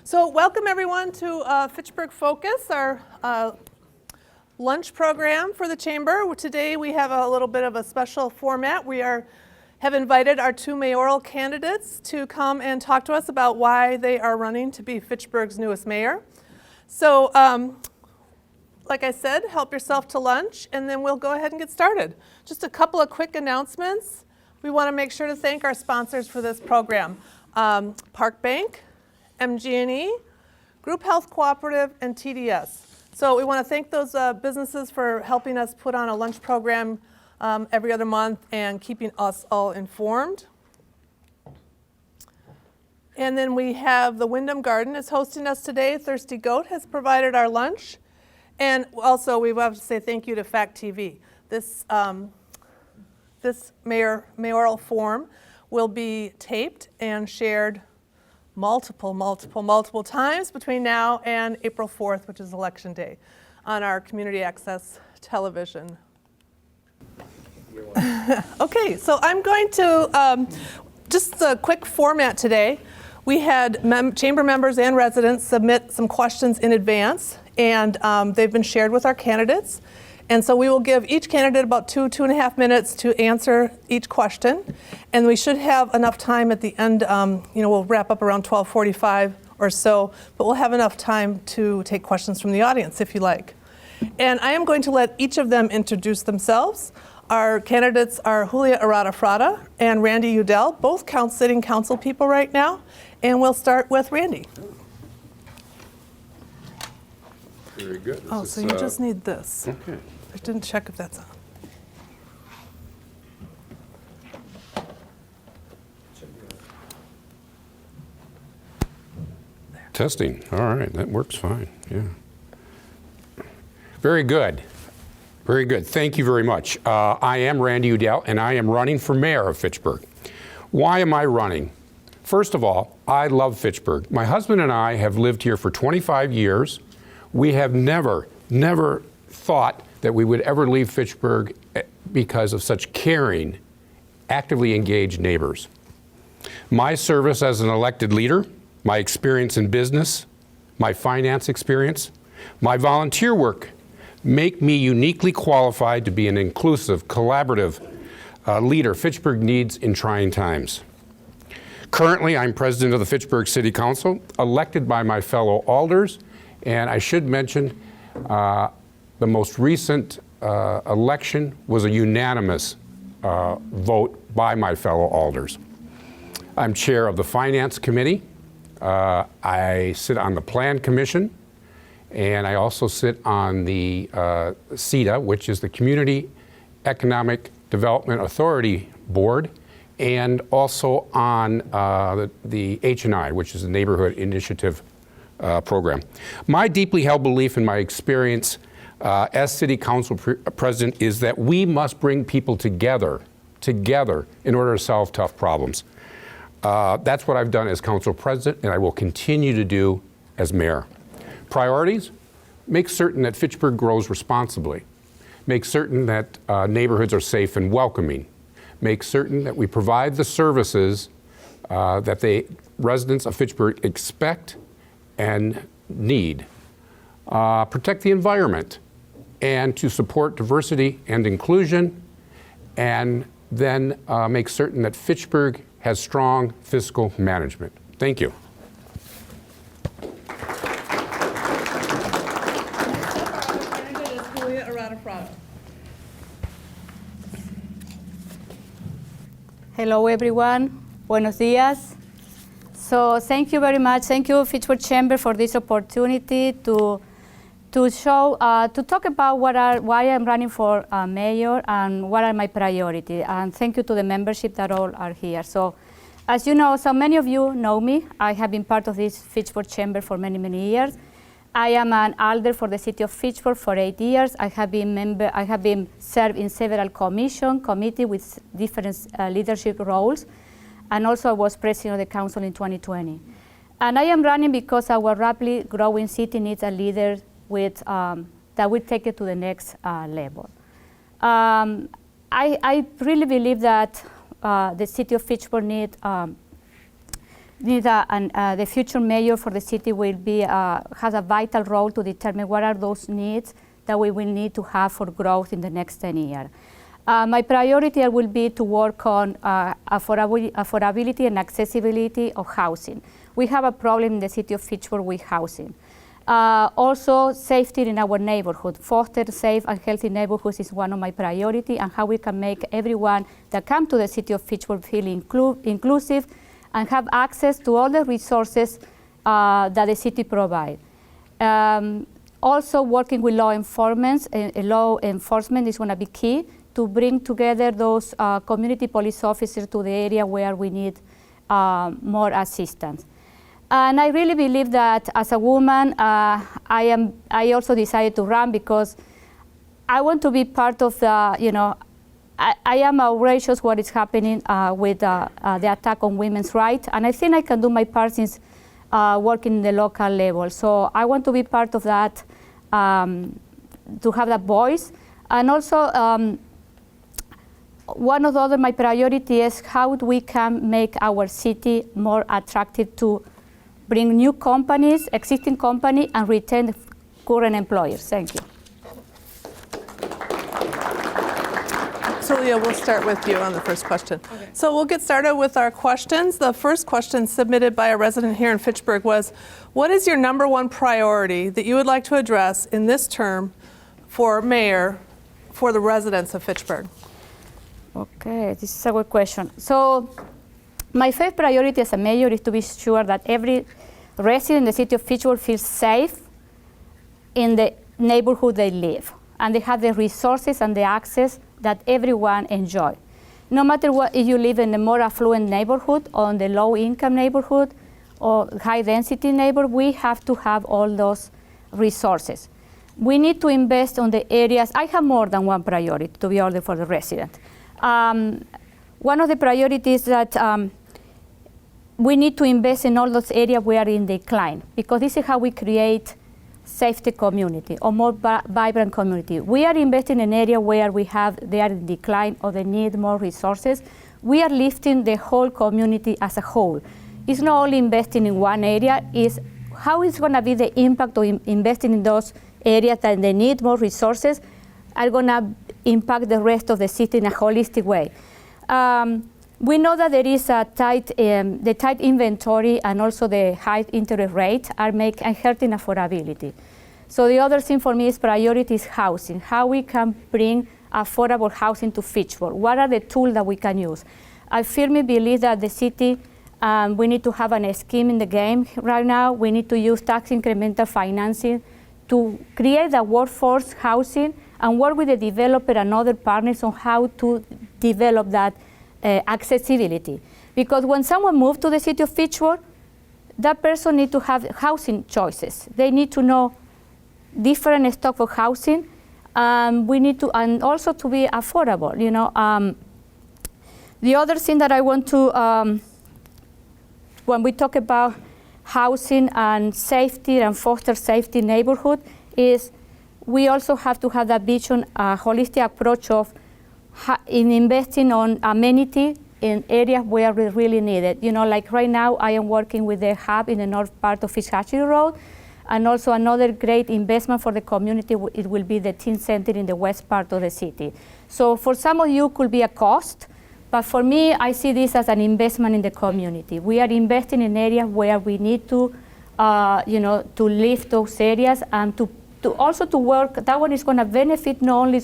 So welcome everyone to Fitchburg Focus, our lunch program for the Chamber. Today we have a little bit of a special format. We have invited our two mayoral candidates to come and talk to us about why they are running to be Fitchburg's newest mayor. So like I said, help yourself to lunch and then we'll go ahead and get started. Just a couple of quick announcements. We want to make sure to thank our sponsors for this program. Park Bank, MG&E, Group Health Cooperative, and TDS. So we want to thank those businesses for helping us put on a lunch program every other month and keeping us all informed. And then we have the Wyndham Garden is hosting us today. Thirsty Goat has provided our lunch. And also we have to say thank you to Fact TV. This mayoral form will be taped and shared multiple times between now and April 4th, which is Election Day, on our community access television. Okay, so I'm going to, just a quick format today. We had chamber members and residents submit some questions in advance, and they've been shared with our candidates. And so we will give each candidate about 2.5 minutes to answer each question. And we should have enough time at the end, we'll wrap up around 12:45 or so, but we'll have enough time to take questions from the audience if you like. And I am going to let each of them introduce themselves. Our candidates are Julia Arata-Fratta and Randy Udell, both sitting council people right now. And we'll start with Randy. Very good. Oh, so you just need this. Okay. I didn't check if that's on. Testing. All right, that works fine. Yeah. Very good. Very good. Thank you very much. I am Randy Udell, and I am running for mayor of Fitchburg. Why am I running? First of all, I love Fitchburg. My husband and I have lived here for 25 years. We have never thought that we would ever leave Fitchburg because of such caring, actively engaged neighbors. My service as an elected leader, my experience in business, my finance experience, my volunteer work make me uniquely qualified to be an inclusive, collaborative leader Fitchburg needs in trying times. Currently, I'm president of the Fitchburg City Council, elected by my fellow alders, and I should mention the most recent election was a unanimous vote by my fellow alders. I'm chair of the Finance Committee. I sit on the Plan Commission, and I also sit on the CEDA, which is the Community Economic Development Authority Board, and also on the H&I, which is the Neighborhood Initiative Program. My deeply held belief in my experience as City Council President is that we must bring people together in order to solve tough problems. That's what I've done as Council President, and I will continue to do as Mayor. Priorities: make certain that Fitchburg grows responsibly. Make certain that neighborhoods are safe and welcoming. Make certain that we provide the services that the residents of Fitchburg expect and need. Protect the environment, and to support diversity and inclusion, and then make certain that Fitchburg has strong fiscal management. Thank you. Hello everyone, buenos dias. So thank you very much. Thank you Fitchburg Chamber for this opportunity to talk about why I'm running for mayor and what are my priorities. And thank you to the membership that all are here. So as you know, so many of you know me. I have been part of this Fitchburg Chamber for many years. I am an alder for the city of Fitchburg for 8 years. I have been served in several committees with different leadership roles. And also I was president of the council in 2020. And I am running because our rapidly growing city needs a leader that will take it to the next level. I really believe that the city of Fitchburg needs the future mayor for the city will be has a vital role to determine what are those needs that we will need to have for growth in the next 10 years. My priority will be to work on affordability and accessibility of housing. We have a problem in the city of Fitchburg with housing. Also, safety in our neighborhood. Foster safe and healthy neighborhoods is one of my priorities, and how we can make everyone that come to the city of Fitchburg feel inclusive and have access to all the resources that the city provides. Also, working with law enforcement is going to be key to bring together those community police officers to the area where we need more assistance. And I really believe that as a woman, I also decided to run because I want to be part of the, I am outrageous what is happening with the attack on women's rights, and I think I can do my part since working in the local level. So I want to be part of that, to have that voice. And also, one of the other my priority is how we can make our city more attractive to bring new companies, existing companies, and retain current employers. Thank you. So Leah, we'll start with you on the first question. Okay. So we'll get started with our questions. The first question submitted by a resident here in Fitchburg was, what is your number one priority that you would like to address in this term for mayor for the residents of Fitchburg? Okay, this is a good question. So my first priority as a mayor is to be sure that every resident in the city of Fitchburg feels safe in the neighborhood they live, and they have the resources and the access that everyone enjoys. No matter what, if you live in a more affluent neighborhood or in the low-income neighborhood or high-density neighborhood, we have to have all those resources. We need to invest on the areas. I have more than one priority, to be honest, for the resident. One of the priorities that we need to invest in all those areas where are in decline, because this is how we create safety community or more vibrant community. We are investing in areas where they are in decline or they need more resources. We are lifting the whole community as a whole. It's not only investing in one area, it's how is going to be the impact of investing in those areas that they need more resources are going to impact the rest of the city in a holistic way. We know that there is a tight inventory and also the high interest rate are hurting affordability. So the other thing for me is priority is housing, how we can bring affordable housing to Fitchburg. What are the tools that we can use? I firmly believe that the city, we need to have a scheme in the game right now. We need to use tax incremental financing to create the workforce housing and work with the developer and other partners on how to develop that accessibility. Because when someone moves to the city of Fitchburg, that person needs to have housing choices. They need to know different stock of housing. We need to, and also to be affordable. The other thing that I want to, when we talk about housing and safety and foster safety neighborhood, is we also have to have that vision, holistic approach of in investing on amenity in areas where we really need it. Like right now, I am working with the hub in the north part of Fishhatchery Road, and also another great investment for the community, it will be the teen center in the west part of the city. So for some of you, it could be a cost, but for me, I see this as an investment in the community. We are investing in areas where we need to, to lift those areas and to also to work. That one is going to benefit not only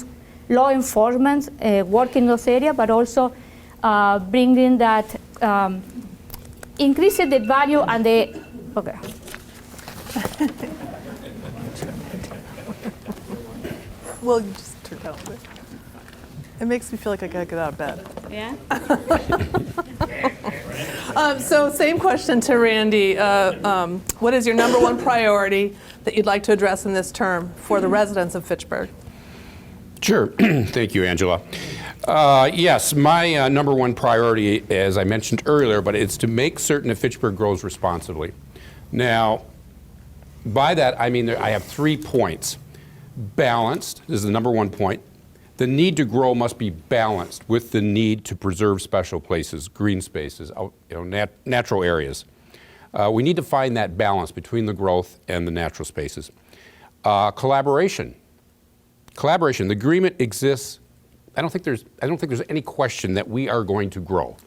law enforcement work in those areas, but also bringing that, increasing the value and the, okay. Well, you just turned down a bit. It makes me feel like I gotta get out of bed. Yeah. So same question to Randy. What is your number one priority that you'd like to address in this term for the residents of Fitchburg? Sure. Thank you, Angela. Yes, my number one priority, as I mentioned earlier, but it's to make certain that Fitchburg grows responsibly. Now, by that, I mean I have 3 points. Balanced is the number one point. The need to grow must be balanced with the need to preserve special places, green spaces, natural areas. We need to find that balance between the growth and the natural spaces. Collaboration. The agreement exists. I don't think there's any question that we are going to grow.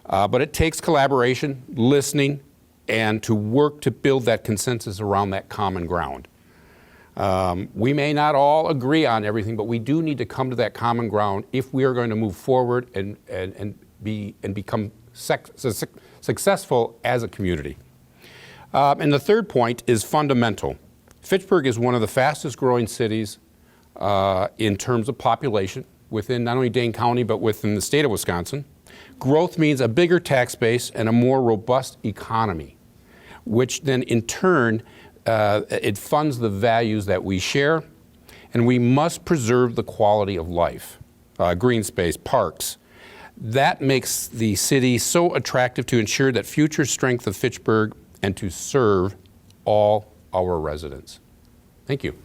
But it takes collaboration, listening, and to work to build that consensus around that common ground. We may not all agree on everything, but we do need to come to that common ground if we are going to move forward and become successful as a community. And the third point is fundamental. Fitchburg is one of the fastest growing cities in terms of population within not only Dane County but within the state of Wisconsin. Growth means a bigger tax base and a more robust economy, which then in turn it funds the values that we share, and we must preserve the quality of life, green space, parks. That makes the city so attractive to ensure that future strength of Fitchburg and to serve all our residents. Thank you.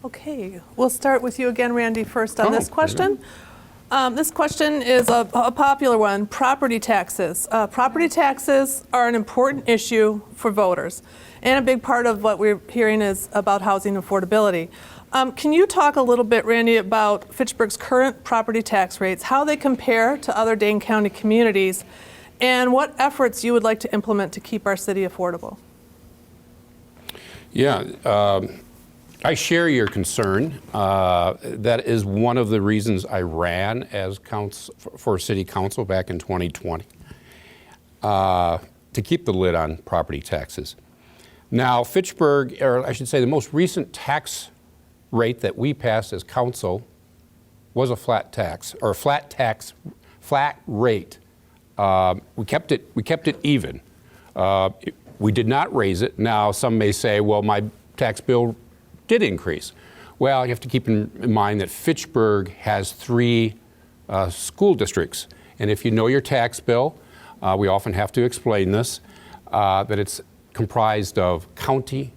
Okay, we'll start with you again, Randy, first on this question. This question is a popular one, property taxes. Property taxes are an important issue for voters, and a big part of what we're hearing is about housing affordability. Can you talk a little bit, Randy, about Fitchburg's current property tax rates, how they compare to other Dane County communities, and what efforts you would like to implement to keep our city affordable? Yeah, I share your concern. That is one of the reasons I ran as for city council back in 2020, to keep the lid on property taxes. Now, Fitchburg, or I should say the most recent tax rate that we passed as council was a flat tax, or a flat rate. We kept it even. We did not raise it. Now, some may say, well, my tax bill did increase. Well, you have to keep in mind that Fitchburg has 3 school districts. And if you know your tax bill, we often have to explain this, that it's comprised of county,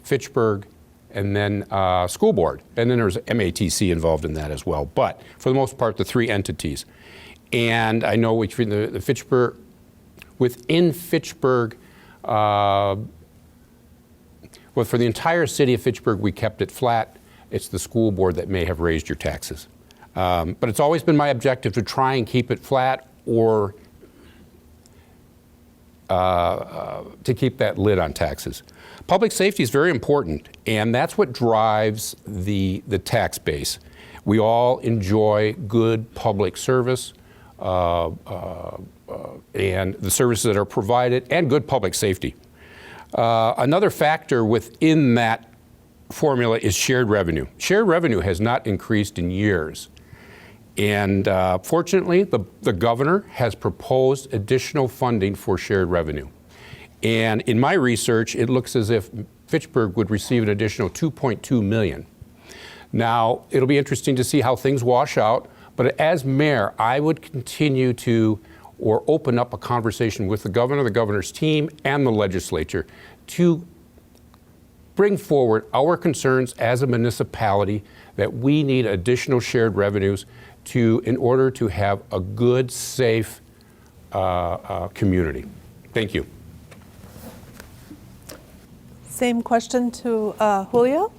Fitchburg, and then school board. And then there's MATC involved in that as well. But for the most part, the 3 entities. And I know within Fitchburg, well, for the entire city of Fitchburg, we kept it flat. It's the school board that may have raised your taxes. But it's always been my objective to try and keep it flat, or to keep that lid on taxes. Public safety is very important, and that's what drives the tax base. We all enjoy good public service and the services that are provided, and good public safety. Another factor within that formula is shared revenue. Shared revenue has not increased in years. And fortunately, the governor has proposed additional funding for shared revenue. And in my research, it looks as if Fitchburg would receive an additional $2.2 million. Now, it'll be interesting to see how things wash out, but as mayor, I would continue to open up a conversation with the governor, the governor's team, and the legislature to bring forward our concerns as a municipality that we need additional shared revenues in order to have a good, safe community. Thank you. Same question to Julio.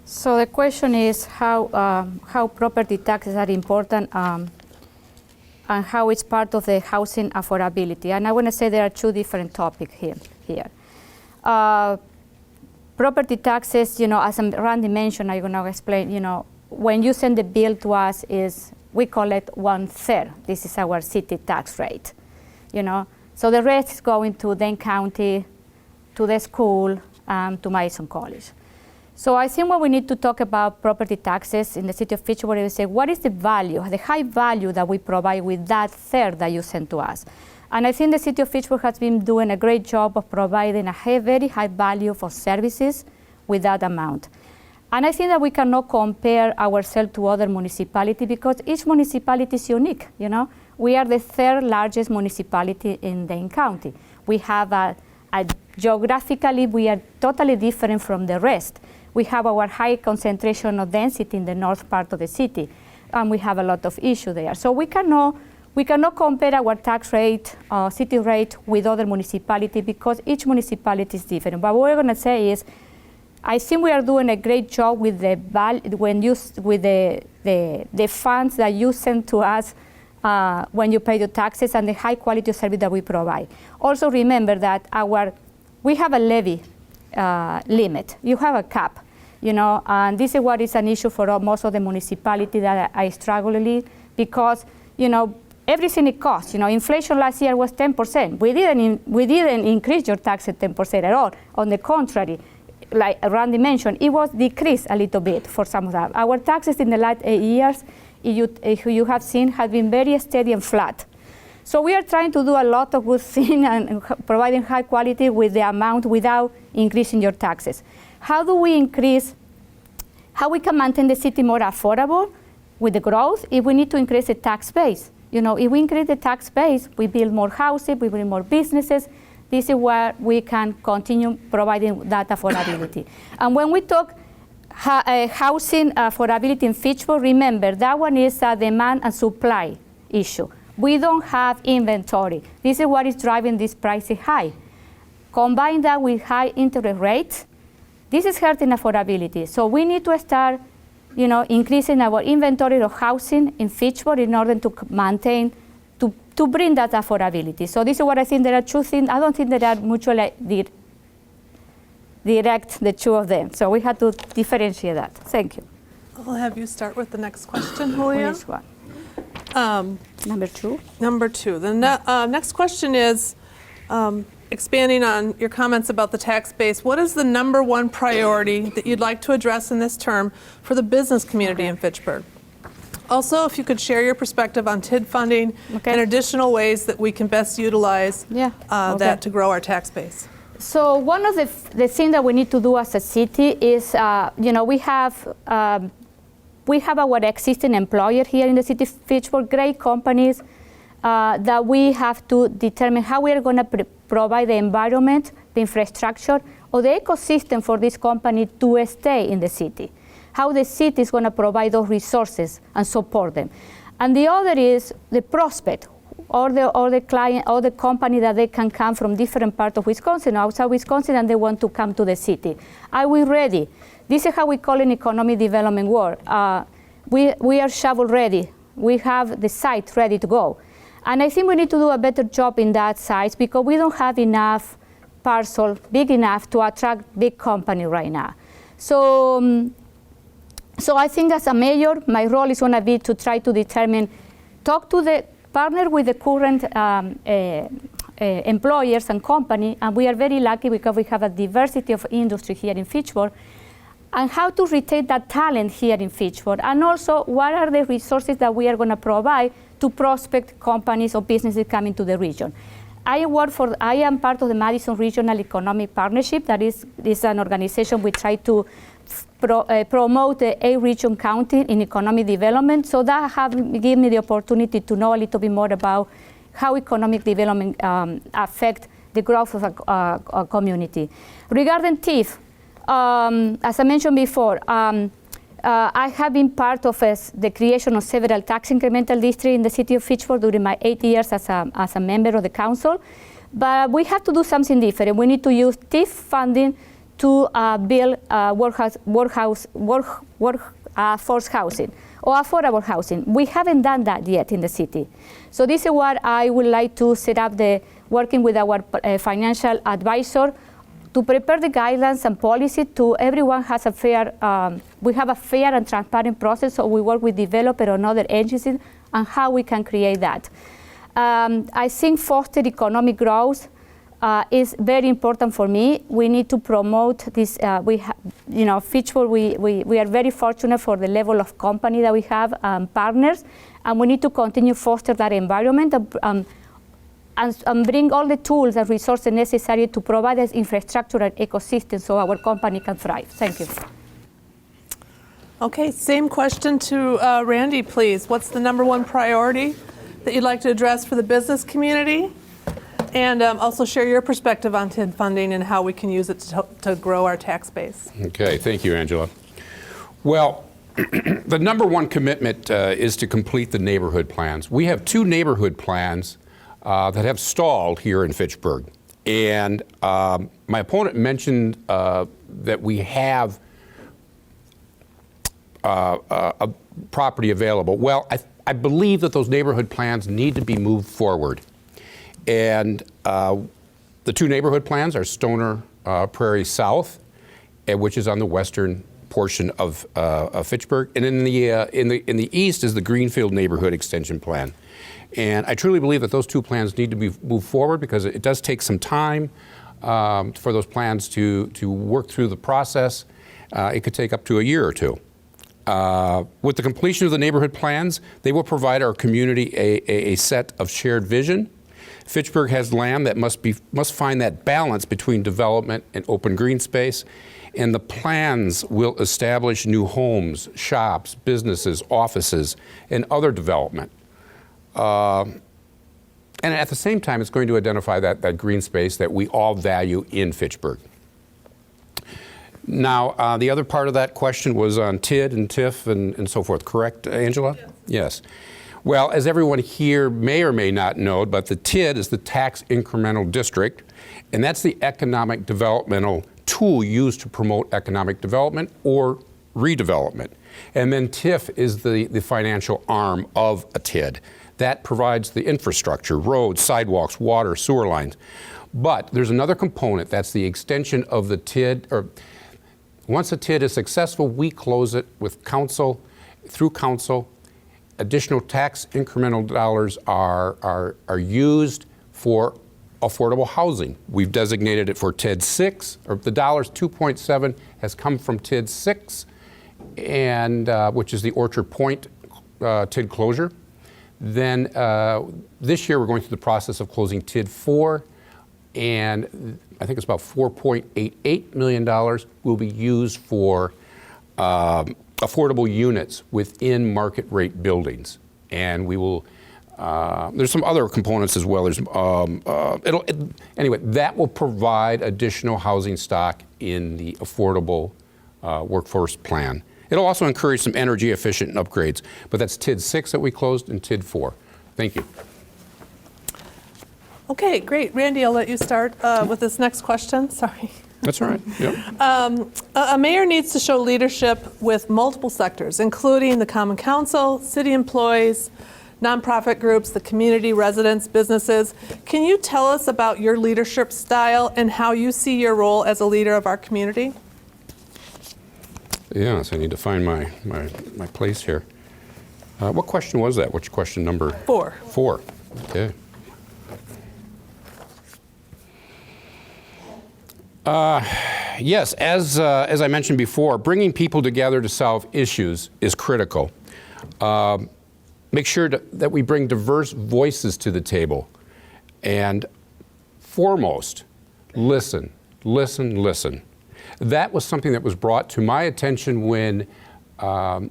So the question is how property taxes are important and how it's part of the housing affordability. And I want to say there are 2 different topics here. Property taxes, as Randy mentioned, I'm going to explain, when you send the bill to us, we collect 1/3. This is our city tax rate, So the rest is going to Dane County, to the school, to Madison College. So I think when we need to talk about property taxes in the city of Fitchburg, we say, what is the value, the high value that we provide with that third that you send to us? And I think the city of Fitchburg has been doing a great job of providing a very high value for services with that amount. And I think that we cannot compare ourselves to other municipalities because each municipality is unique, We are the 3rd largest municipality in Dane County. We have geographically, we are totally different from the rest. we have our high concentration of density in the north part of the city, and we have a lot of issue there. So we cannot compare our tax rate, city rate, with other municipalities because each municipality is different. But what we're going to say is, I think we are doing a great job with the funds that you send to us when you pay the taxes and the high quality of service that we provide. Also remember that we have a levy limit. You have a cap, and this is what is an issue for most of the municipalities that I struggle with because, everything it costs. Inflation last year was 10%. We didn't increase your tax at 10% at all. On the contrary, like Randy mentioned, it was decreased a little bit for some of that. Our taxes in the last 8 years, if you have seen, have been very steady and flat. So we are trying to do a lot of good things and providing high quality with the amount without increasing your taxes. How we can maintain the city more affordable with the growth? If we need to increase the tax base. If we increase the tax base, we build more houses, we build more businesses. This is where we can continue providing that affordability. And when we talk housing affordability in Fitchburg, remember that one is a demand and supply issue. We don't have inventory. This is what is driving this price high. Combine that with high interest rates, this is hurting affordability. So we need to start increasing our inventory of housing in Fitchburg in order to maintain, to bring that affordability. So this is what I think there are two things. I don't think there are mutually direct, the two of them. So we have to differentiate that. Thank you. I'll have you start with the next question, Julia. Which one? Number two. Number two. The next question is, expanding on your comments about the tax base, what is the number one priority that you'd like to address in this term for the business community in Fitchburg? Also, if you could share your perspective on TID funding and additional ways that we can best utilize that to grow our tax base. So one of the things that we need to do as a city is, we have our existing employer here in the city of Fitchburg, great companies that we have to determine how we are going to provide the environment, the infrastructure, or the ecosystem for this company to stay in the city. How the city is going to provide those resources and support them. And the other is the prospect, or the client, or the company that they can come from different parts of Wisconsin, outside Wisconsin, and they want to come to the city. Are we ready? This is how we call it in economic development world. We are shovel ready. We have the site ready to go. And I think we need to do a better job in that size because we don't have enough parcel big enough to attract big company right now. So I think as a mayor, my role is going to be to try to determine, partner with the current employers and company, and we are very lucky because we have a diversity of industry here in Fitchburg, and how to retain that talent here in Fitchburg, and also what are the resources that we are going to provide to prospect companies or businesses coming to the region. I am part of the Madison Regional Economic Partnership. That is an organization we try to promote a region county in economic development. So that have given me the opportunity to know a little bit more about how economic development affect the growth of a community. Regarding TIF, as I mentioned before, I have been part of the creation of several tax incremental districts in the city of Fitchburg during my 8 years as a member of the council. But we have to do something different. We need to use TIF funding to build workforce housing or affordable housing. We haven't done that yet in the city. So this is what I would like to set up, working with our financial advisor to prepare the guidelines and policy to everyone has a fair, we have a fair and transparent process, so we work with developers and other agencies on how we can create that. I think foster economic growth is very important for me. We need to promote this. Fitchburg, we are very fortunate for the level of company that we have, partners, and we need to continue foster that environment and bring all the tools and resources necessary to provide us infrastructure and ecosystem so our company can thrive. Thank you. Okay, same question to Randy, please. What's the number one priority that you'd like to address for the business community? and also share your perspective on TID funding and how we can use it to grow our tax base. Okay, thank you, Angela. Well, the number one commitment is to complete the neighborhood plans. We have 2 neighborhood plans that have stalled here in Fitchburg. And my opponent mentioned that we have a property available. Well, I believe that those neighborhood plans need to be moved forward. And the 2 neighborhood plans are Stoner Prairie South, which is on the western portion of Fitchburg, and in the east is the Greenfield Neighborhood Extension Plan. And I truly believe that those 2 plans need to be moved forward because it does take some time for those plans to work through the process. It could take up to a year or 2. With the completion of the neighborhood plans, they will provide our community a set of shared vision. Fitchburg has land that must find that balance between development and open green space, and the plans will establish new homes, shops, businesses, offices, and other development. And at the same time, it's going to identify that green space that we all value in Fitchburg. Now, the other part of that question was on TID and TIF and so forth, correct, Angela? Yes. Well, as everyone here may or may not know, but the TID is the Tax Incremental District, and that's the economic developmental tool used to promote economic development or redevelopment. And then TIF is the financial arm of a TID. That provides the infrastructure, roads, sidewalks, water, sewer lines. But there's another component, that's the extension of the TID, or once a TID is successful, we close it with council, through council. Additional tax incremental dollars are used for affordable housing. We've designated it for TID 6, or the dollars 2.7 has come from TID 6, and which is the Orchard Point TID closure. Then this year we're going through the process of closing TID 4, and I think it's about $4.88 million will be used for affordable units within market rate buildings. And we will, there's some other components as well. There's, anyway, that will provide additional housing stock in the affordable workforce plan. It'll also encourage some energy efficient upgrades, but that's TID 6 that we closed and TID 4. Thank you. Okay, great. Randy, I'll let you start with this next question. Sorry. That's all right. Yep. A mayor needs to show leadership with multiple sectors, including the Common Council, city employees, nonprofit groups, the community, residents, businesses. Can you tell us about your leadership style and how you see your role as a leader of our community? Yes, I need to find my place here. What question was that? What's question number? 4. 4. Okay. Yes, as I mentioned before, bringing people together to solve issues is critical. Make sure that we bring diverse voices to the table. And foremost, listen, listen, listen. That was something that was brought to my attention when my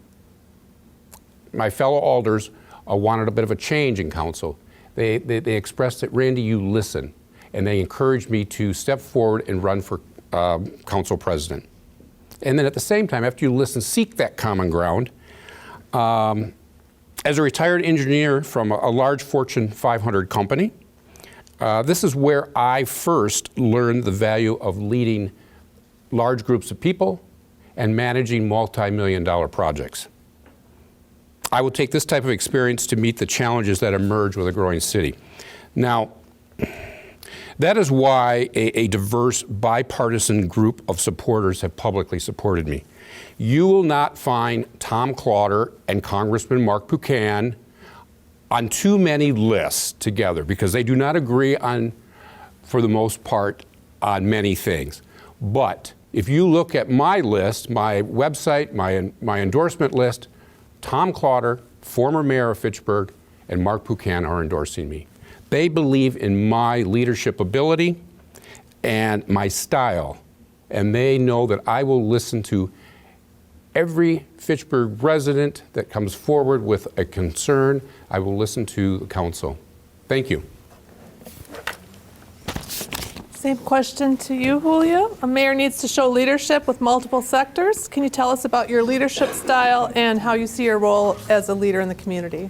fellow alders wanted a bit of a change in council. They expressed that, Randy, you listen. And they encouraged me to step forward and run for council president. And then at the same time, after you listen, seek that common ground. As a retired engineer from a large Fortune 500 company, this is where I first learned the value of leading large groups of people and managing multi-million-dollar projects. I will take this type of experience to meet the challenges that emerge with a growing city. Now, that is why a diverse, bipartisan group of supporters have publicly supported me. You will not find Tom Clodder and Congressman Mark Buchan on too many lists together because they do not agree on, for the most part, on many things. But if you look at my list, my website, my endorsement list, Tom Clodder, former mayor of Fitchburg, and Mark Buchan are endorsing me. They believe in my leadership ability and my style, and they know that I will listen to every Fitchburg resident that comes forward with a concern. I will listen to the council. Thank you. Same question to you, Julia. A mayor needs to show leadership with multiple sectors. Can you tell us about your leadership style and how you see your role as a leader in the community?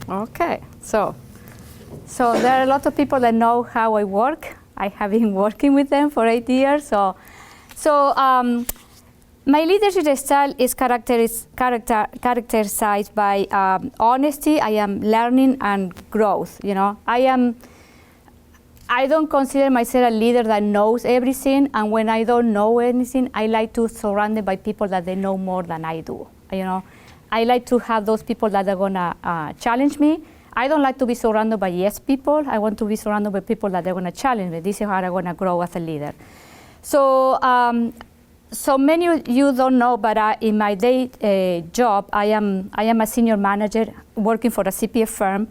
Okay, so there are a lot of people that know how I work. I have been working with them for 8 years. So my leadership style is characterized by honesty. I am learning and growth. You know, I don't consider myself a leader that knows everything, and when I don't know anything, I like to surround it by people that they know more than I do. You know, I like to have those people that are gonna challenge me. I don't like to be surrounded by yes people. I want to be surrounded by people that are gonna challenge me. This is how I'm gonna grow as a leader. So, so many of you don't know, but in my day job, I am a senior manager working for a CPA firm.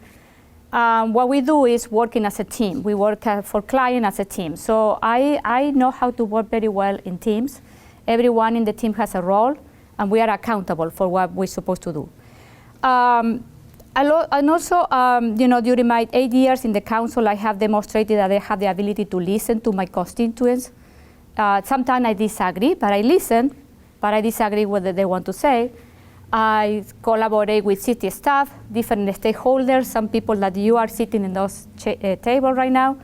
What we do is working as a team. We work for clients as a team. So I know how to work very well in teams. Everyone in the team has a role, and we are accountable for what we're supposed to do. And also, you know, during my 8 years in the council, I have demonstrated that I have the ability to listen to my constituents. Sometimes I disagree, but I listen, but I disagree with what they want to say. I collaborate with city staff, different stakeholders, some people that you are sitting in those table right now.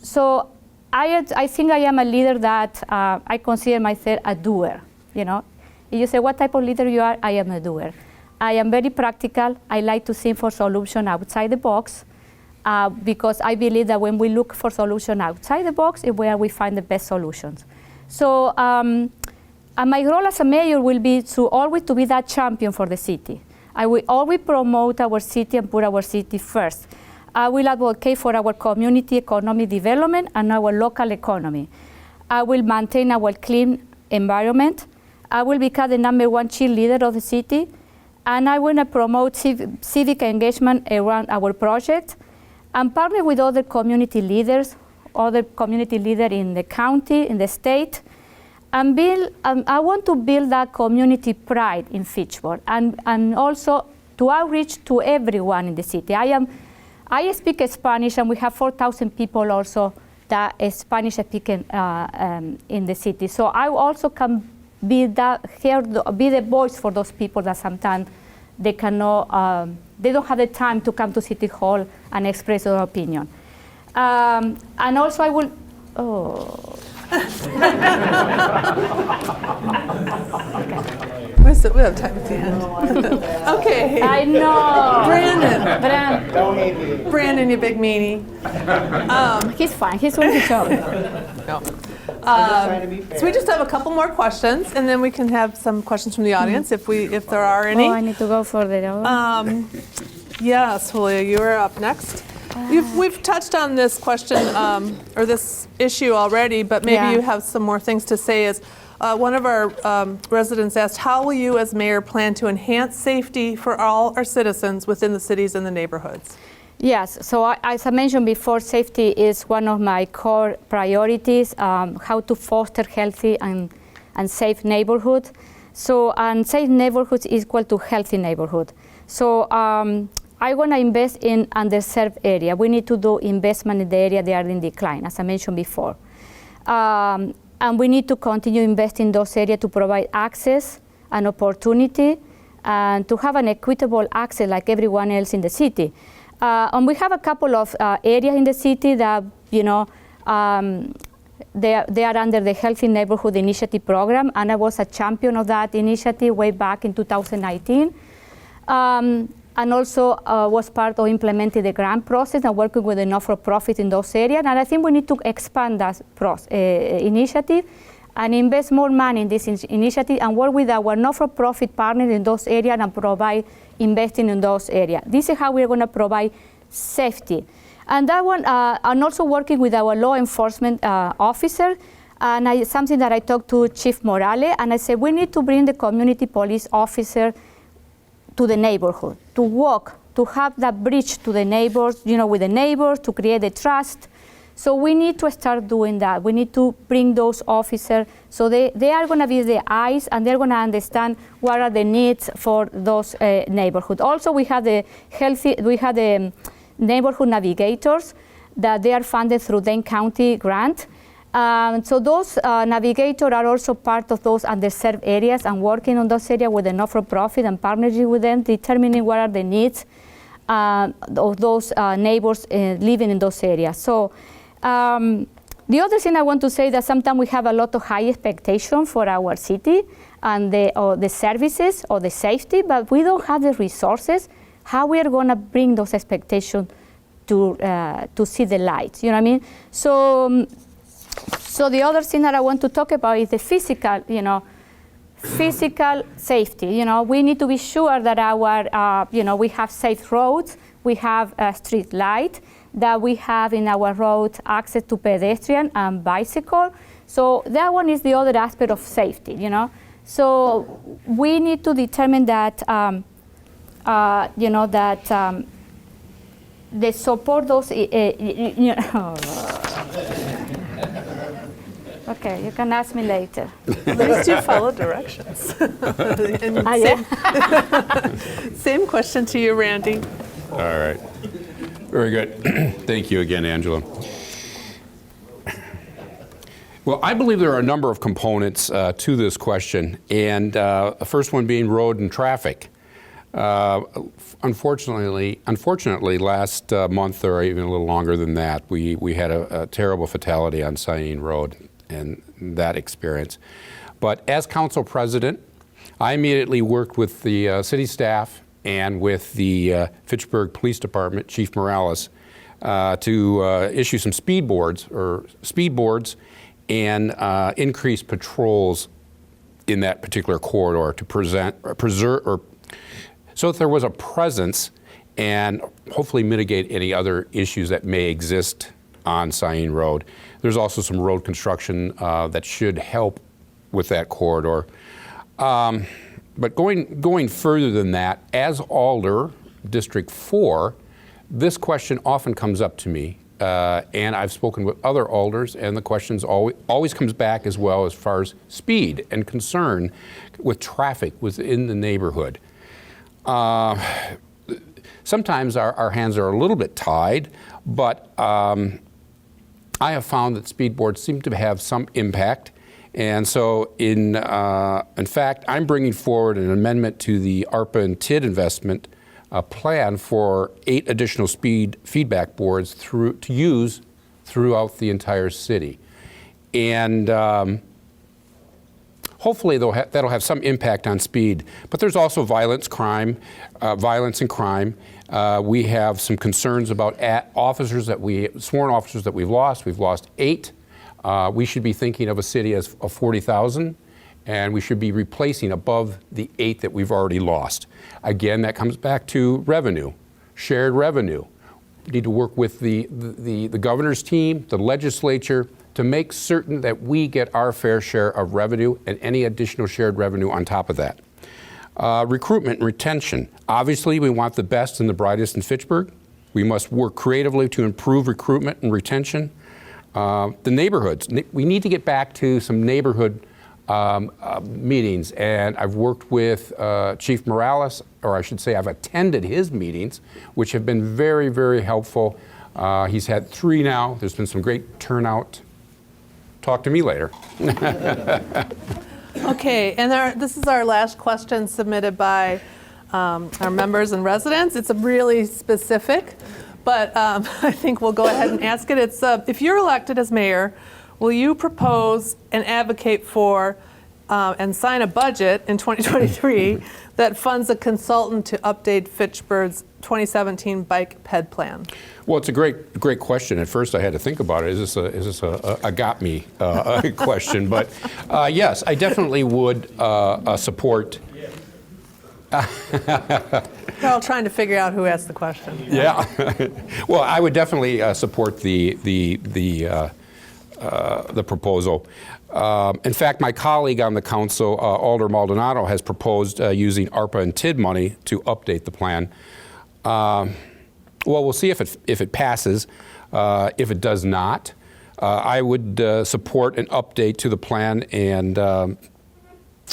So I think I am a leader that I consider myself a doer. You know, if you say what type of leader you are, I am a doer. I am very practical. I like to think for solution outside the box because I believe that when we look for solution outside the box is where we find the best solutions. So. And my role as a mayor will be to always to be that champion for the city. I will always promote our city and put our city first. I will advocate for our community economic development and our local economy. I will maintain our clean environment. I will become the #1 cheerleader of the city. And I want to promote civic engagement around our project and partner with other community leaders in the county, in the state, and I want to build that community pride in Fitchburg and also to outreach to everyone in the city. I speak Spanish, and we have 4,000 people also that is Spanish speaking in the city. So I also can be the voice for those people that sometimes they cannot, they don't have the time to come to City Hall and express their opinion. And also I will, We have time at the end. Okay. I know. Brandon, you big meanie. He's fine. He's on the show. No. So we just have a couple more questions, and then we can have some questions from the audience if there are any. Oh, I need to go for the other. Yes, Julia, you are up next. We've touched on this question or this issue already, but maybe you have some more things to say. Is one of our residents asked, how will you as mayor plan to enhance safety for all our citizens within the cities and the neighborhoods? Yes, so as I mentioned before, safety is one of my core priorities, how to foster healthy and safe neighborhood. So, and safe neighborhoods is equal to healthy neighborhood. So I want to invest in underserved area. We need to do investment in the area that are in decline, as I mentioned before. And we need to continue investing in those areas to provide access and opportunity and to have an equitable access like everyone else in the city. And we have a couple of areas in the city that, you know, they are under the Healthy Neighborhood Initiative program, and I was a champion of that initiative way back in 2019. And also was part of implementing the grant process and working with the not-for-profit in those areas. And I think we need to expand that initiative and invest more money in this initiative and work with our not-for-profit partners in those areas and provide investing in those areas. This is how we're going to provide safety. And that one, and also working with our law enforcement officer, and something that I talked to Chief Morales, and I said, we need to bring the community police officer to the neighborhood, to walk, to have that bridge to the neighbors, you know, with the neighbors, to create the trust. So we need to start doing that. We need to bring those officers, so they are going to be the eyes, and they're going to understand what are the needs for those neighborhoods. Also, we have the neighborhood navigators, that they are funded through Dane County grant. So those navigators are also part of those underserved areas and working on those areas with the not-for-profit and partnering with them, determining what are the needs of those neighbors living in those areas. So the other thing I want to say that sometimes we have a lot of high expectation for our city and the services or the safety, but we don't have the resources. How we are going to bring those expectations to see the light? You know what I mean? So the other thing that I want to talk about is the physical, physical safety. We need to be sure that our, we have safe roads, we have a street light, that we have in our road access to pedestrian and bicycle. So that one is the other aspect of safety, So we need to determine that, they support those, Okay, you can ask me later. At least you follow directions. And same question to you, Randy. All right. Very good. Thank you again, Angela. Well, I believe there are a number of components to this question, and the first one being road and traffic. Unfortunately, last month, or even a little longer than that, we had a terrible fatality on Cyene Road and that experience. But as council president, I immediately worked with the city staff and with the Fitchburg Police Department, Chief Morales, to issue some speed boards and increase patrols in that particular corridor to preserve, so that there was a presence and hopefully mitigate any other issues that may exist on Cyene Road. There's also some road construction that should help with that corridor. But going further than that, as Alder, District 4, this question often comes up to me, and I've spoken with other alders, and the questions always comes back as well as far as speed and concern with traffic within the neighborhood. Sometimes our hands are a little bit tied, but I have found that speed boards seem to have some impact. And so in fact, I'm bringing forward an amendment to the ARPA and TID investment plan for 8 additional speed feedback boards to use throughout the entire city. And hopefully that'll have some impact on speed. But there's also violence and crime. We have some concerns about sworn officers that we've lost. We've lost 8. We should be thinking of a city of 40,000, and we should be replacing above the 8 that we've already lost. Again, that comes back to revenue, shared revenue. We need to work with the governor's team, the legislature, to make certain that we get our fair share of revenue and any additional shared revenue on top of that. Recruitment and retention. Obviously, we want the best and the brightest in Fitchburg. We must work creatively to improve recruitment and retention. The neighborhoods. We need to get back to some neighborhood meetings, and I've worked with Chief Morales, or I should say I've attended his meetings, which have been very, very helpful. He's had 3 now. There's been some great turnout. Talk to me later. Okay, and this is our last question submitted by our members and residents. It's really specific, but I think we'll go ahead and ask it. It's if you're elected as mayor, will you propose and advocate for and sign a budget in 2023 that funds a consultant to update Fitchburg's 2017 bike ped plan? Well, it's a great question. At first, I had to think about it. Is this a got me question? But yes, I definitely would support. We're all trying to figure out who asked the question. Yeah. Well, I would definitely support the proposal. In fact, my colleague on the council, Alder Maldonado, has proposed using ARPA and TID money to update the plan. Well, we'll see if it passes. If it does not, I would support an update to the plan and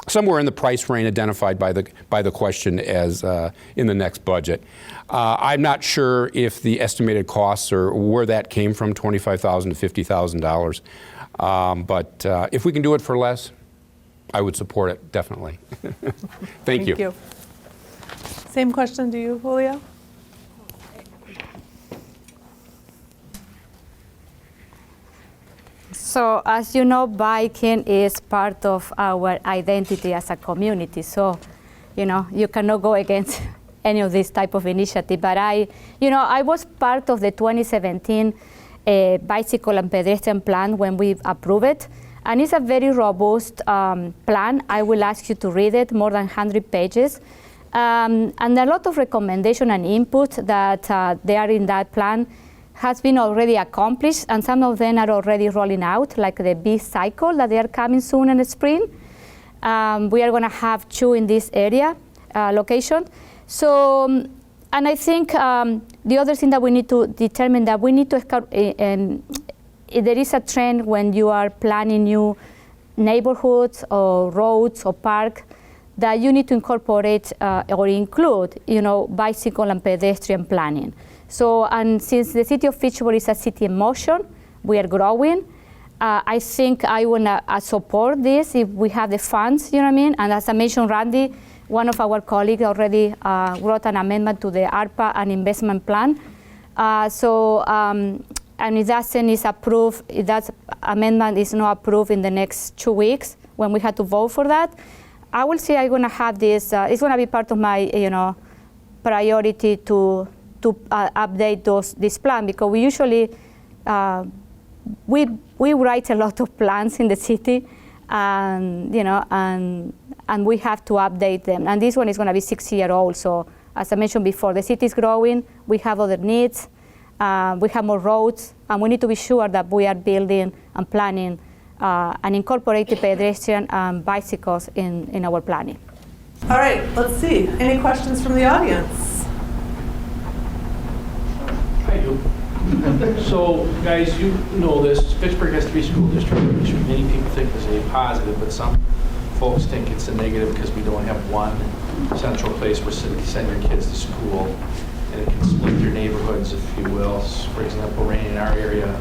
somewhere in the price range identified by the question as in the next budget. I'm not sure if the estimated costs or where that came from, $25,000 to $50,000. But if we can do it for less, I would support it, definitely. Thank you. Same question to you, Julio. So as you know, biking is part of our identity as a community. So, you cannot go against any of this type of initiative. But I was part of the 2017 bicycle and pedestrian plan when we approved it. And it's a very robust plan. I will ask you to read it, more than 100 pages. And a lot of recommendation and input that they are in that plan has been already accomplished, and some of them are already rolling out, like the bee cycle that they are coming soon in the spring. We are going to have 2 in this area location. So, and I think the other thing that we need to determine that we need to there is a trend when you are planning new neighborhoods or roads or park that you need to incorporate or include, bicycle and pedestrian planning. So, and since the city of Fitchburg is a city in motion, we are growing. I think I want to support this if we have the funds, And as I mentioned, Randy, one of our colleagues already wrote an amendment to the ARPA and investment plan. And if that is approved, if that amendment is not approved in the next 2 weeks, when we have to vote for that, I will say I'm going to have this. It's going to be part of my, priority to update this plan, because we usually we write a lot of plans in the city, and and we have to update them. And this one is going to be 6-year-old. So as I mentioned before, the city is growing. We have other needs. We have more roads, and we need to be sure that we are building and planning and incorporating pedestrian and bicycles in our planning. All right, let's see. Any questions from the audience? I do. So, guys, you know this. Fitchburg has 3 school districts, which many people think is a positive, but some folks think it's a negative because we don't have one central place where you send your kids to school, and it can split your neighborhoods, if you will. For example, Rain in our area,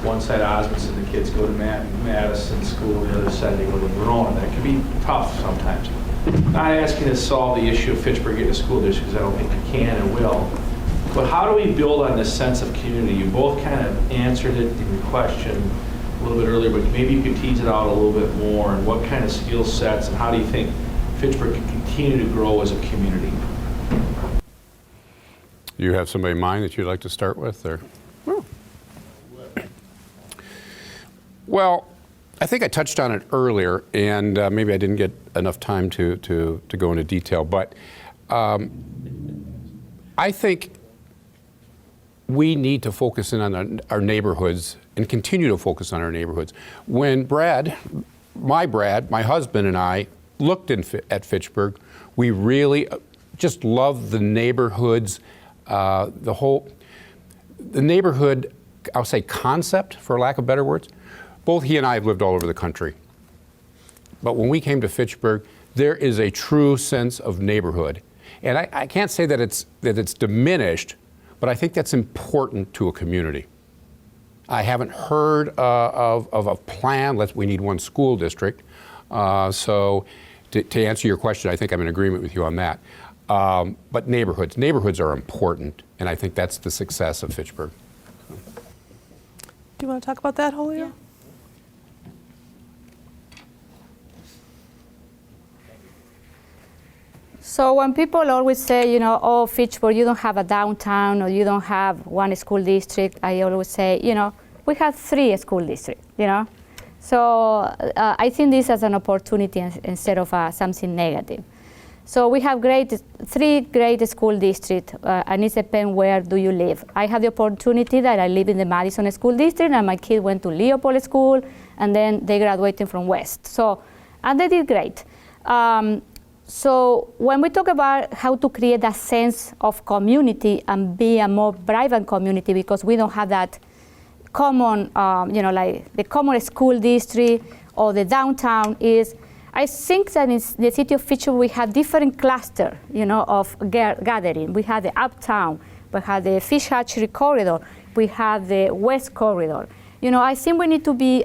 one side Osmondson, the kids go to Madison School, the other side they go to Verona. That can be tough sometimes. Not asking to solve the issue of Fitchburg getting a school district, because I don't think we can and will. But how do we build on this sense of community? You both kind of answered it in your question a little bit earlier, but maybe you could tease it out a little bit more, and what kind of skill sets, and how do you think Fitchburg can continue to grow as a community? Do you have somebody in mind that you'd like to start with? Or? Well, I think I touched on it earlier, and maybe I didn't get enough time to go into detail, but I think we need to focus in on our neighborhoods and continue to focus on our neighborhoods. When my husband and I looked at Fitchburg, we really just loved the neighborhoods, the neighborhood, I'll say concept, for lack of better words. Both he and I have lived all over the country. But when we came to Fitchburg, there is a true sense of neighborhood. And I can't say that it's diminished, but I think that's important to a community. I haven't heard of a plan, we need one school district. So to answer your question, I think I'm in agreement with you on that. But neighborhoods are important, and I think that's the success of Fitchburg. Do you want to talk about that, Julio? Yeah. So when people always say, oh, Fitchburg, you don't have a downtown, or you don't have one school district, I always say, we have 3 school districts, So I think this as an opportunity instead of something negative. So we have 3 great school districts, and it depends where do you live. I have the opportunity that I live in the Madison School District, and my kid went to Leopold School, and then they graduated from West. So, and they did great. So when we talk about how to create a sense of community and be a more vibrant community, because we don't have that common, like the common school district or the downtown is, I think that in the city of Fitchburg we have different clusters, of gathering. We have the uptown, we have the fish hatchery corridor, we have the west corridor. I think we need to be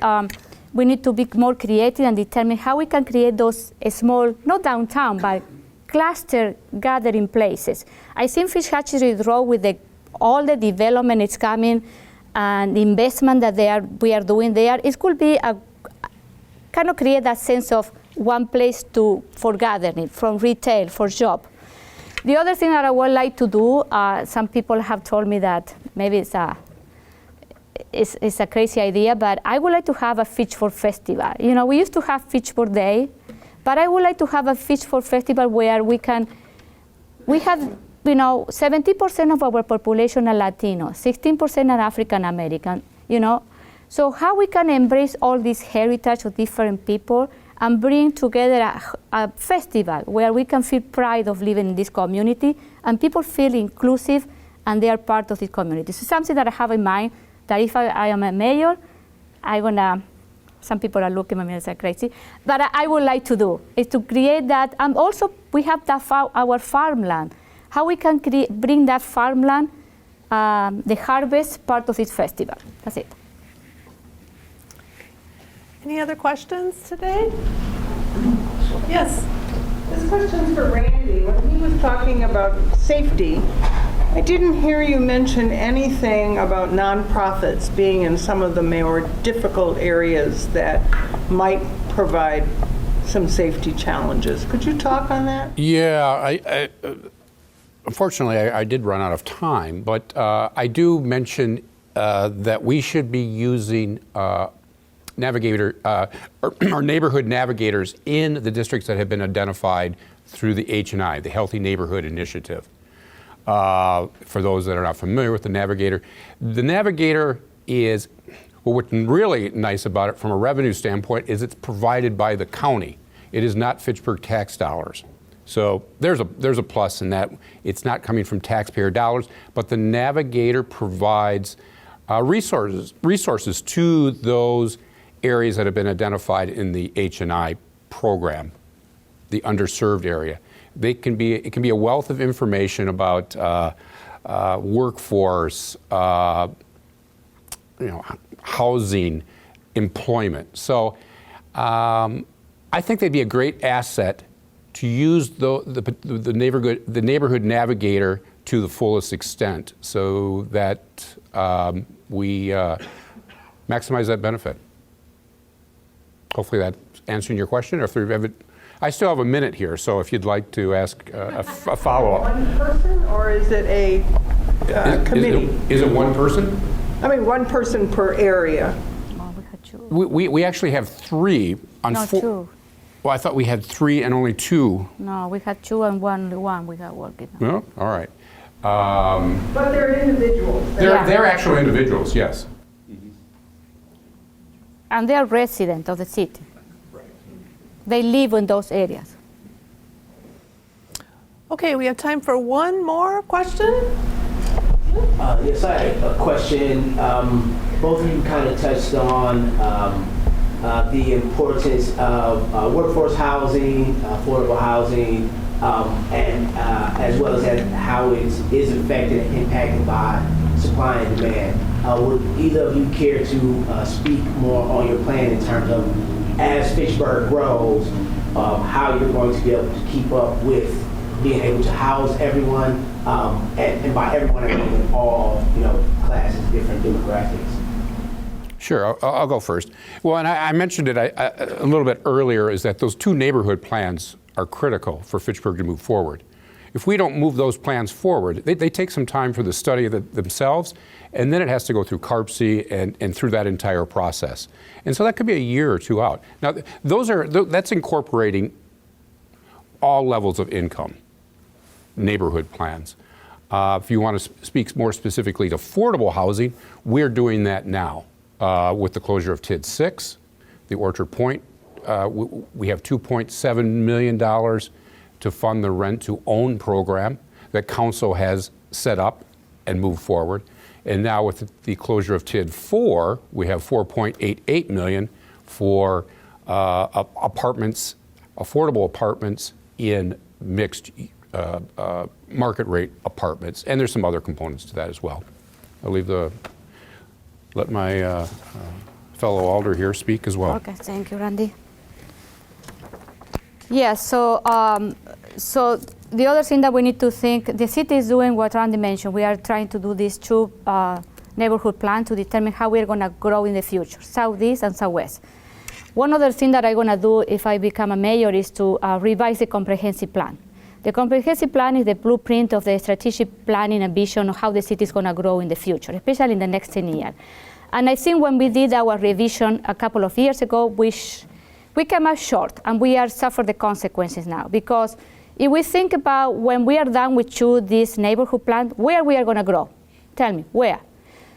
more creative and determine how we can create those small, not downtown, but cluster gathering places. I think fish hatchery road with all the development it's coming and the investment that we are doing there, it could be a kind of create that sense of one place for gathering, from retail, for job. The other thing that I would like to do, some people have told me that maybe it's a crazy idea, but I would like to have a Fitchburg festival. We used to have Fitchburg Day, but I would like to have a Fitchburg festival where we have 70% of our population are Latino, 16% are African American, So how we can embrace all this heritage of different people and bring together a festival where we can feel pride of living in this community and people feel inclusive and they are part of this community. So something that I have in mind, that if I am a mayor, some people are looking at me as crazy, but I would like to do is to create that. And also we have our farmland. How we can bring that farmland, the harvest, part of this festival. That's it. Any other questions today? Yes. This question's for Randy. When he was talking about safety, I didn't hear you mention anything about nonprofits being in some of the more difficult areas that might provide some safety challenges. Could you talk on that? Yeah, unfortunately, I did run out of time, but I do mention that we should be using or neighborhood navigators in the districts that have been identified through the H&I, the Healthy Neighborhood Initiative. For those that are not familiar with the navigator is, well, what's really nice about it from a revenue standpoint is it's provided by the county. It is not Fitchburg tax dollars. So there's a plus in that it's not coming from taxpayer dollars, but the navigator provides resources to those areas that have been identified in the H&I program, the underserved area. It can be a wealth of information about workforce, housing, employment. So I think they'd be a great asset to use the neighborhood navigator to the fullest extent, so that we maximize that benefit. Hopefully that's answering your question. Or if you have I still have a minute here, so if you'd like to ask a follow-up. One person, or is it a committee? Is it one person? I mean, one person per area. Oh, we had two. We actually have three. No, two. Well, I thought we had three and only two. No, we had two and one we got working. No? All right. But they're individuals. They're actual individuals, yes. And they are residents of the city. They live in those areas. Okay, we have time for one more question. Yes, I have a question. Both of you kind of touched on the importance of workforce housing, affordable housing, and as well as how it is affected and impacted by supply and demand. Would either of you care to speak more on your plan in terms of, as Fitchburg grows, how you're going to be able to keep up with being able to house everyone, and by everyone I mean all classes, different demographics? Sure, I'll go first. Well, and I mentioned it a little bit earlier, is that those two neighborhood plans are critical for Fitchburg to move forward. If we don't move those plans forward, they take some time for the study of themselves, and then it has to go through CARPC and through that entire process. And so that could be a year or two out. Now, that's incorporating all levels of income, neighborhood plans. If you want to speak more specifically to affordable housing, we're doing that now with the closure of TID 6, the Orchard Point. We have $2.7 million to fund the rent-to-own program that Council has set up and moved forward. And now with the closure of TID 4, we have $4.88 million for apartments, affordable apartments in mixed market rate apartments, and there's some other components to that as well. I'll let my fellow alder here speak as well. Okay, thank you, Randy. Yes, so the other thing that we need to think, the city is doing what Randy mentioned. We are trying to do these two neighborhood plans to determine how we're going to grow in the future, southeast and southwest. One other thing that I'm going to do if I become a mayor is to revise the comprehensive plan. The comprehensive plan is the blueprint of the strategic planning and vision of how the city is going to grow in the future, especially in the next 10 years. And I think when we did our revision a couple of years ago, we came out short, and we are suffering the consequences now. Because if we think about when we are done with this neighborhood plan, where we are going to grow? Tell me, where?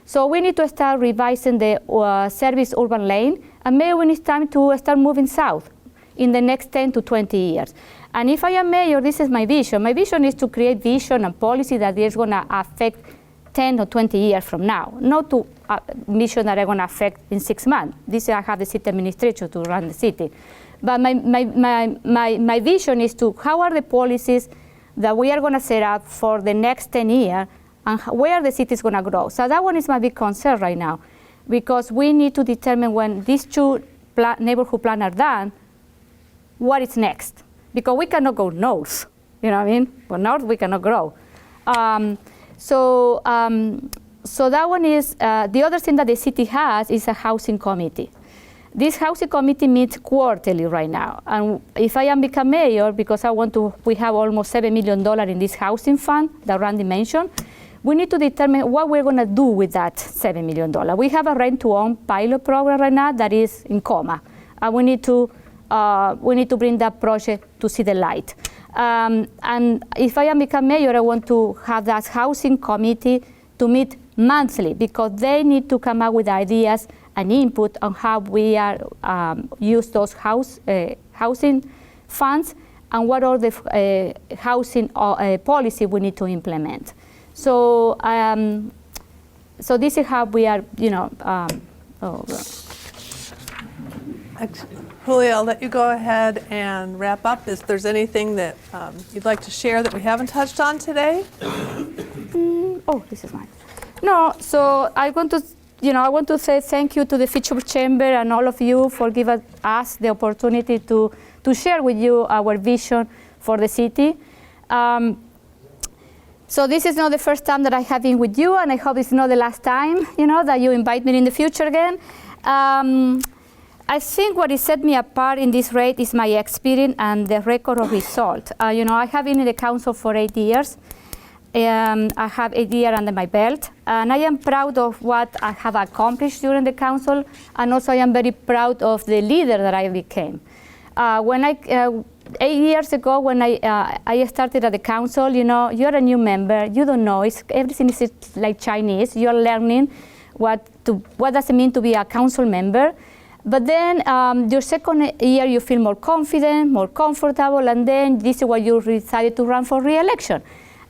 So we need to start revising the service urban lane, and maybe when it's time to start moving south in the next 10 to 20 years. And if I am mayor, this is my vision. My vision is to create vision and policy that is going to affect 10 or 20 years from now, not to mission that are going to affect in 6 months. This I have the city administrator to run the city. But my vision is to how are the policies that we are going to set up for the next 10 years and where the city is going to grow. So that one is my big concern right now, because we need to determine when these two neighborhood plans are done, what is next. Because we cannot go north, you know what I mean? For north, we cannot grow. So that one is, the other thing that the city has is a housing committee. This housing committee meets quarterly right now. And if I am become mayor, because we have almost $7 million in this housing fund that Randy mentioned, we need to determine what we're going to do with that $7 million. We have a rent-to-own pilot program right now that is in coma. And we need to bring that project to see the light. And if I am become mayor, I want to have that housing committee to meet monthly, because they need to come up with ideas and input on how we are use those housing funds and what are the housing policy we need to implement. So so this is how we are, Julia, I'll let you go ahead and wrap up. If there's anything that you'd like to share that we haven't touched on today? Oh, this is mine. No, so I want to say thank you to the Fitchburg Chamber and all of you for giving us the opportunity to share with you our vision for the city. So this is not the first time that I have been with you, and I hope it's not the last time, that you invite me in the future again. I think what has set me apart in this rate is my experience and the record of result. I have been in the council for 8 years. I have 8 years under my belt, and I am proud of what I have accomplished during the council, and also I am very proud of the leader that I became. 8 years ago, when I started at the council, you're a new member, you don't know, everything is like Chinese, you're learning what does it mean to be a council member. But then your second year, you feel more confident, more comfortable, and then this is why you decided to run for re-election.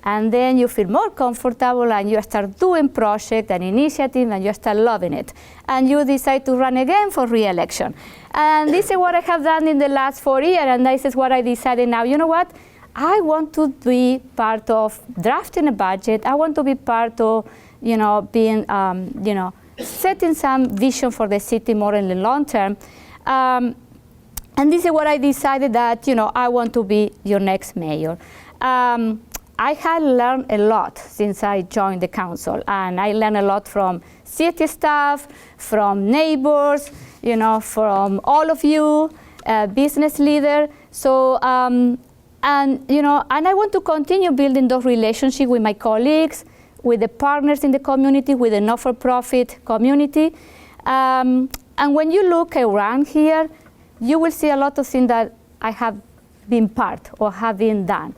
And then you feel more comfortable, and you start doing projects and initiatives, and you start loving it. And you decide to run again for re-election. And this is what I have done in the last 4 years, and this is what I decided now. You know what? I want to be part of drafting a budget. I want to be part of, being, setting some vision for the city more in the long term. And this is what I decided that, I want to be your next mayor. I had learned a lot since I joined the council, and I learned a lot from city staff, from neighbors, from all of you, business leaders. So, and I want to continue building those relationships with my colleagues, with the partners in the community, with the not-for-profit community. And when you look around here, you will see a lot of things that I have been part or have been done.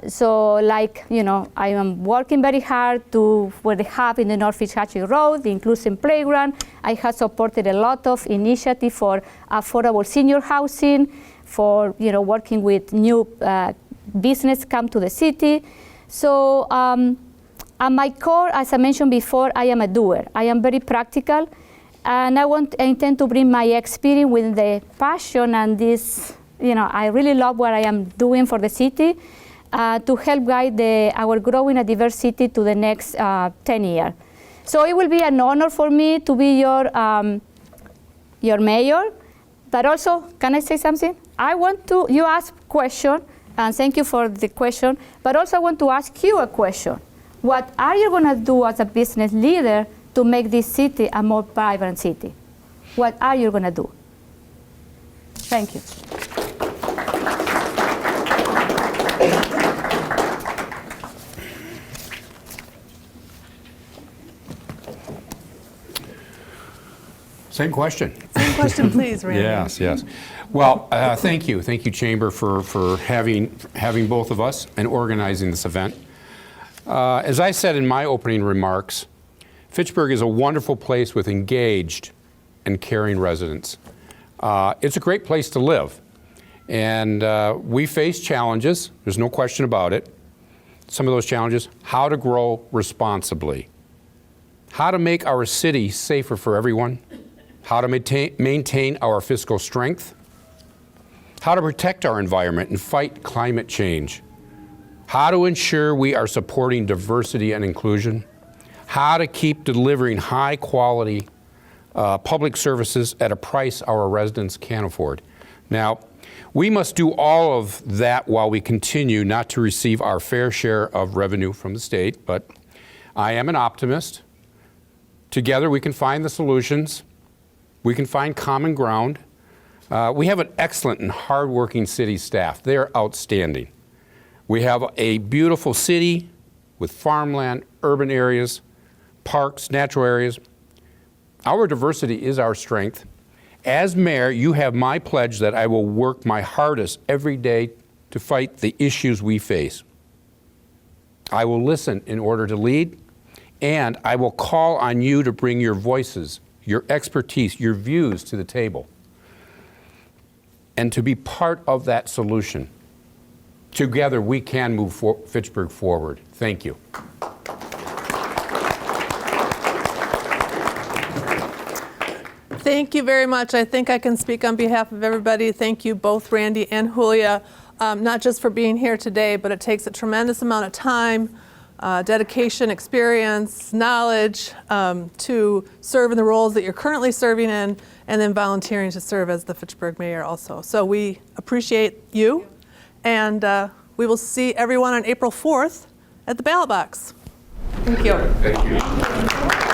So like, I am working very hard for the hub in the North Fitchburg Road, the inclusive playground. I have supported a lot of initiatives for affordable senior housing, for, working with new business come to the city. So at my core, as I mentioned before, I am a doer. I am very practical, and I intend to bring my experience with the passion and this I really love what I am doing for the city to help guide our growing and diverse city to the next 10 years. So it will be an honor for me to be your mayor. But also, can I say something? You ask question, and thank you for the question, but also I want to ask you a question. What are you going to do as a business leader to make this city a more vibrant city? What are you going to do? Thank you. Same question. Same question, please, Randy. Yes. Well, thank you, Chamber, for having both of us and organizing this event. As I said in my opening remarks, Fitchburg is a wonderful place with engaged and caring residents. It's a great place to live, and we face challenges. There's no question about it. Some of those challenges: how to grow responsibly, how to make our city safer for everyone, how to maintain our fiscal strength, how to protect our environment and fight climate change, how to ensure we are supporting diversity and inclusion, how to keep delivering high-quality public services at a price our residents can afford. Now, we must do all of that while we continue not to receive our fair share of revenue from the state, but I am an optimist. Together we can find the solutions. We can find common ground. We have an excellent and hardworking city staff. They're outstanding. We have a beautiful city with farmland, urban areas, parks, natural areas. Our diversity is our strength. As mayor, you have my pledge that I will work my hardest every day to fight the issues we face. I will listen in order to lead, and I will call on you to bring your voices, your expertise, your views to the table, and to be part of that solution. Together, we can move Fitchburg forward. Thank you. Thank you very much. I think I can speak on behalf of everybody. Thank you both, Randy and Julia, not just for being here today, but it takes a tremendous amount of time, dedication, experience, knowledge to serve in the roles that you're currently serving in, and then volunteering to serve as the Fitchburg mayor also. So we appreciate you, and we will see everyone on April 4th at the ballot box. Thank you. Thank you.